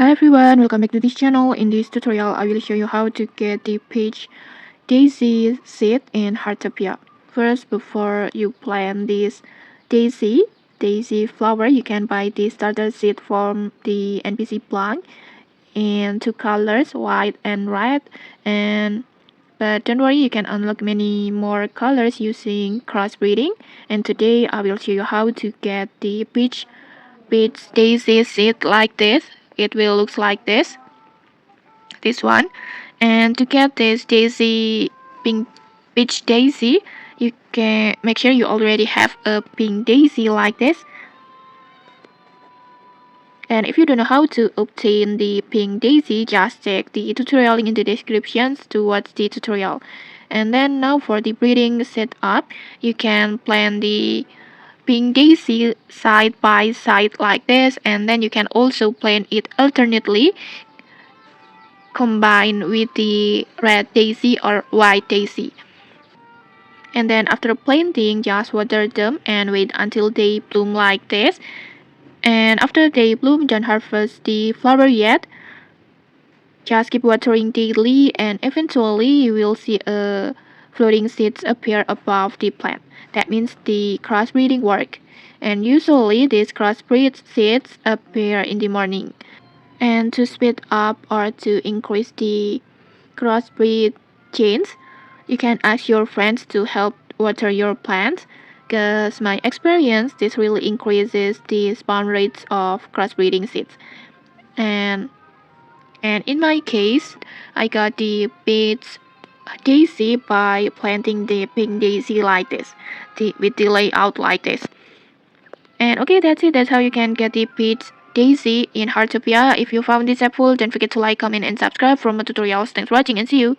Hi everyone, welcome back to this channel. In this tutorial, I will show you how to get the peach daisy seed in Heartopia. First, before you plant this daisy flower, you can buy the starter seed from the NPC plant in two colors, white and red. But don't worry, you can unlock many more colors using crossbreeding. And today, I will show you how to get the peach daisy seed like this. It will look like this one. And to get this pink peach daisy, you can make sure you already have a pink daisy like this. And if you don't know how to obtain the pink daisy, just check the tutorial link in the descriptions to watch the tutorial. And then now for the breeding setup, you can plant the pink daisy side by side like this, and then you can also plant it alternately combined with the red daisy or white daisy. And then after planting, just water them and wait until they bloom like this. And after they bloom, don't harvest the flower yet. Just keep watering daily, and eventually you will see a floating seeds appear above the plant. That means the crossbreeding work. And usually these crossbreed seeds appear in the morning. And to speed up or to increase the crossbreed chains, you can ask your friends to help water your plants. Because my experience, this really increases the spawn rates of crossbreeding seeds. And in my case, I got the peach daisy by planting the pink daisy like this, with the layout like this. And okay, that's it. That's how you can get the peach daisy in Heartopia. If you found this helpful, don't forget to like, comment, and subscribe for more tutorials. Thanks for watching and see you.